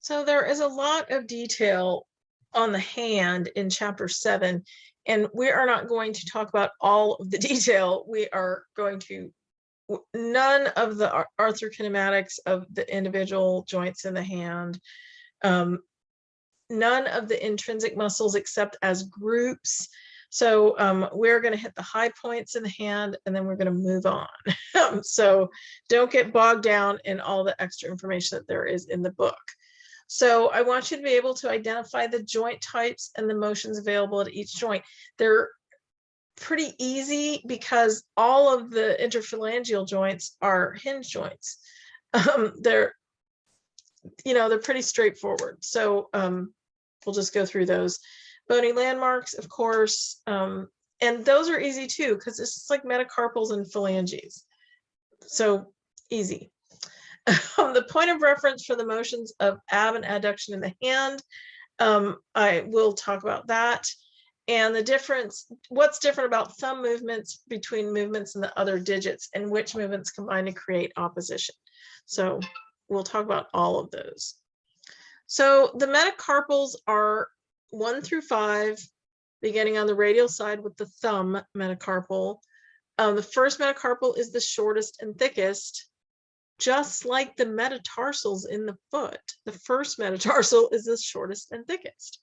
So there is a lot of detail on the hand in chapter 7, and we are not going to talk about all of the detail. We are going to, none of the arthrokinematics of the individual joints in the hand, none of the intrinsic muscles except as groups. So we're going to hit the high points in the hand, and then we're going to move on. So don't get bogged down in all the extra information that there is in the book. So I want you to be able to identify the joint types and the motions available at each joint. They're pretty easy because all of the interphalangeal joints are hinge joints. They're pretty straightforward. So we'll just go through those. Bony landmarks, of course, and those are easy too because it's just like metacarpals and phalanges. So easy. The point of reference for the motions of ab and adduction in the hand, I will talk about that. And the difference, what's different about thumb movements between movements in the other digits and which movements combine to create opposition. So we'll talk about all of those. So the metacarpals are 1 through 5, beginning on the radial side with the thumb metacarpal. The first metacarpal is the shortest and thickest. Just like the metatarsals in the foot, the first metatarsal is the shortest and thickest.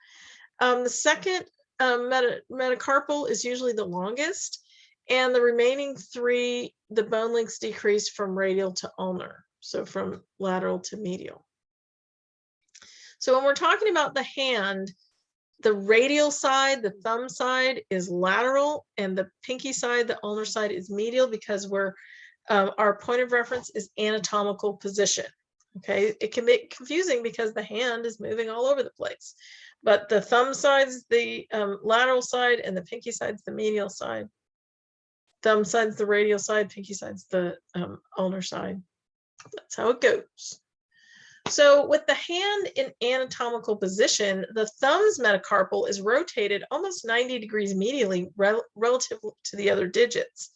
The second metacarpal is usually the longest, and the remaining 3, the bone lengths decrease from radial to ulnar, so from lateral to medial. So when we're talking about the hand, the radial side, the thumb side, is lateral, and the pinky side, the ulnar side, is medial because our point of reference is anatomical position. Okay, it can be confusing because the hand is moving all over the place, but the thumb side's the lateral side, and the pinky side's the medial side. Thumb side's the radial side, pinky side's the ulnar side. That's how it goes. So with the hand in anatomical position, the thumb's metacarpal is rotated almost 90 degrees medially relative to the other digits.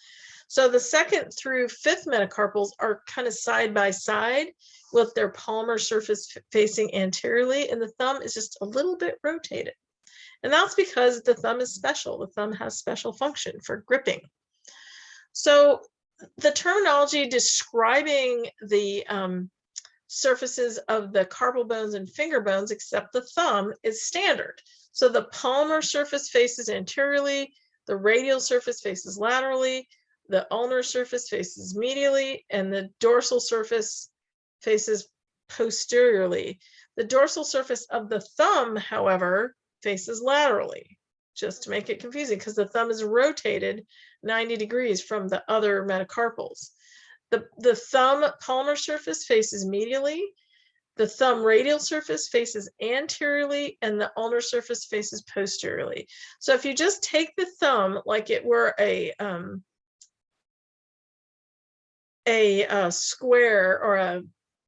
So the 2nd through 5th metacarpals are kind of side by side with their palmar surface facing anteriorly, and the thumb is just a little bit rotated. And that's because the thumb is special. The thumb has special function for gripping. So the terminology describing the surfaces of the carpal bones and finger bones, except the thumb, is standard. So the palmar surface faces anteriorly, the radial surface faces laterally, the ulnar surface faces medially, and the dorsal surface faces posteriorly. The dorsal surface of the thumb, however, faces laterally, just to make it confusing, because the thumb is rotated 90 degrees from the other metacarpals. The thumb palmar surface faces medially, the thumb radial surface faces anteriorly, and the ulnar surface faces posteriorly. So if you just take the thumb like it were a square or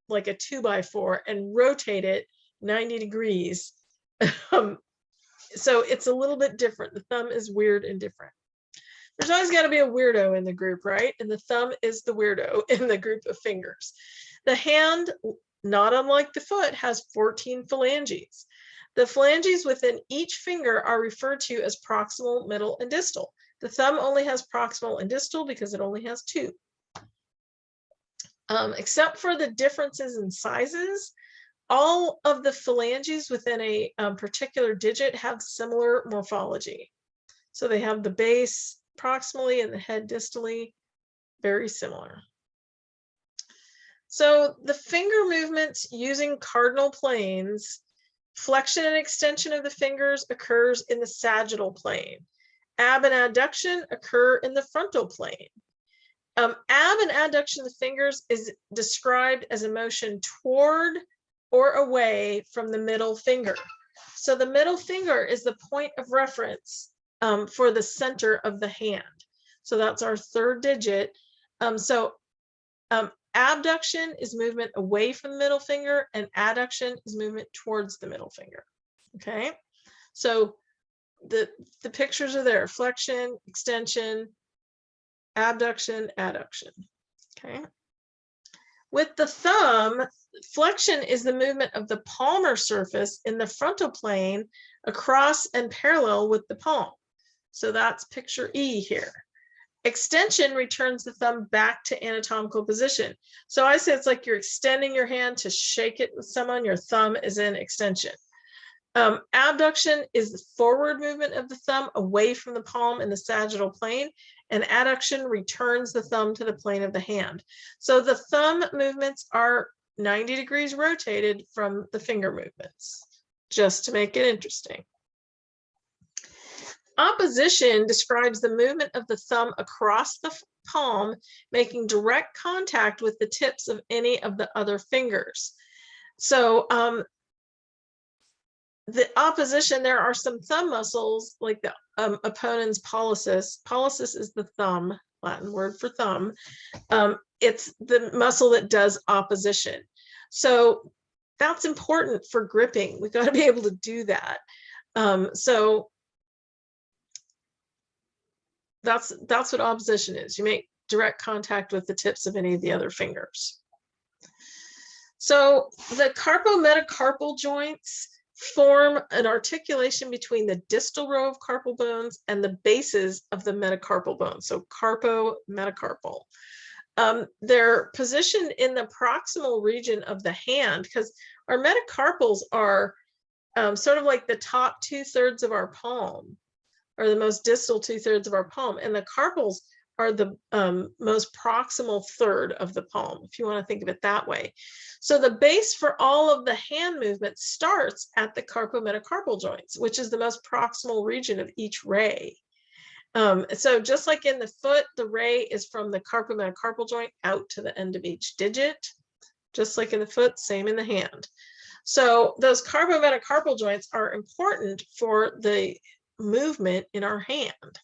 like a 2x4 and rotate it 90 degrees, so it's a little bit different. The thumb is weird and different. There's always got to be a weirdo in the group, right? And the thumb is the weirdo in the group of fingers. The hand, not unlike the foot, has 14 phalanges. The phalanges within each finger are referred to as proximal, middle, and distal. The thumb only has proximal and distal because it only has 2. Except for the differences in sizes, all of the phalanges within a particular digit have similar morphology. So they have the base proximally and the head distally, very similar. So the finger movements using cardinal planes, flexion and extension of the fingers occurs in the sagittal plane. Ab and adduction occur in the frontal plane. Ab and adduction of the fingers is described as a motion toward or away from the middle finger. So the middle finger is the point of reference for the center of the hand. So that's our 3rd digit. Abduction is movement away from the middle finger, and adduction is movement towards the middle finger. Okay, so the pictures are there: flexion, extension, abduction, adduction. Okay. With the thumb, flexion is the movement of the palmar surface in the frontal plane across and parallel with the palm. So that's picture E here. Extension returns the thumb back to anatomical position. So I say it's like you're extending your hand to shake it with someone, your thumb is in extension. Abduction is the forward movement of the thumb away from the palm in the sagittal plane, and adduction returns the thumb to the plane of the hand. So the thumb movements are 90 degrees rotated from the finger movements, just to make it interesting. Opposition describes the movement of the thumb across the palm, making direct contact with the tips of any of the other fingers. So the opposition, there are some thumb muscles like the opponens pollicis. Pollicis is the thumb, Latin word for thumb. It's the muscle that does opposition. So that's important for gripping. We've got to be able to do that. So that's what opposition is. You make direct contact with the tips of any of the other fingers. So the carpometacarpal joints form an articulation between the distal row of carpal bones and the bases of the metacarpal bones. So carpometacarpal. They're positioned in the proximal region of the hand, because our metacarpals are sort of like the top 2/3 of our palm, or the most distal 2/3 of our palm, and the carpals are the most proximal third of the palm, if you want to think of it that way. So the base for all of the hand movement starts at the carpometacarpal joints, which is the most proximal region of each ray. So just like in the foot, the ray is from the carpometacarpal joint out to the end of each digit. Just like in the foot, same in the hand. So those carpometacarpal joints are important for the movement in our hand.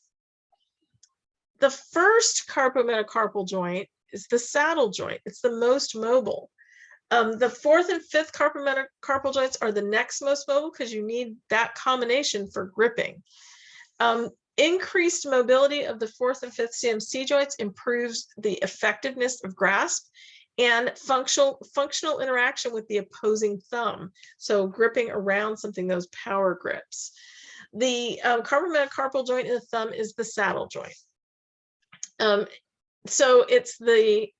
The first carpometacarpal joint is the saddle joint. It's the most mobile. The fourth and fifth carpometacarpal joints are the next most mobile, because you need that combination for gripping. Increased mobility of the fourth and fifth CMC joints improves the effectiveness of grasp and functional interaction with the opposing thumb. So gripping around something, those power grips. The carpometacarpal joint in the thumb is the saddle joint. So it's the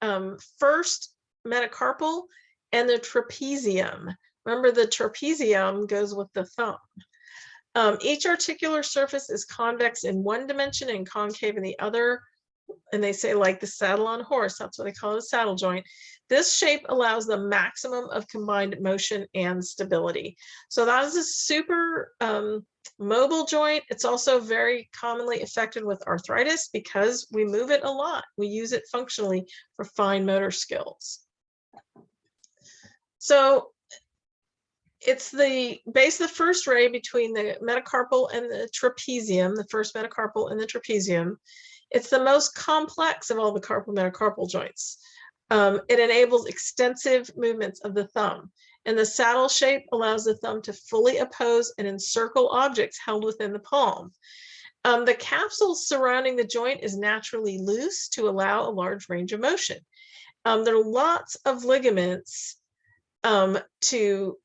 first metacarpal and the trapezium. Remember, the trapezium goes with the thumb. Each articular surface is convex in one dimension and concave in the other. And they say like the saddle on a horse, that's what they call it, a saddle joint. This shape allows the maximum of combined motion and stability. So that is a super mobile joint. It's also very commonly affected with arthritis because we move it a lot. We use it functionally for fine motor skills. So it's the base of the first ray between the metacarpal and the trapezium, the first metacarpal and the trapezium. It's the most complex of all the carpometacarpal joints. It enables extensive movements of the thumb, and the saddle shape allows the thumb to fully oppose and encircle objects held within the palm. The capsule surrounding the joint is naturally loose to allow a large range of motion. There are lots of ligaments to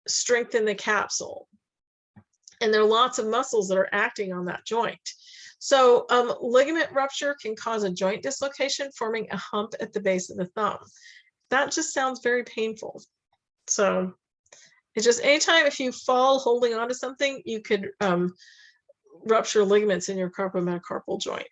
strengthen the capsule, and there are lots of muscles that are acting on that joint. So ligament rupture can cause a joint dislocation, forming a hump at the base of the thumb. That just sounds very painful. So it's just anytime if you fall holding onto something, you could rupture ligaments in your carpometacarpal joint.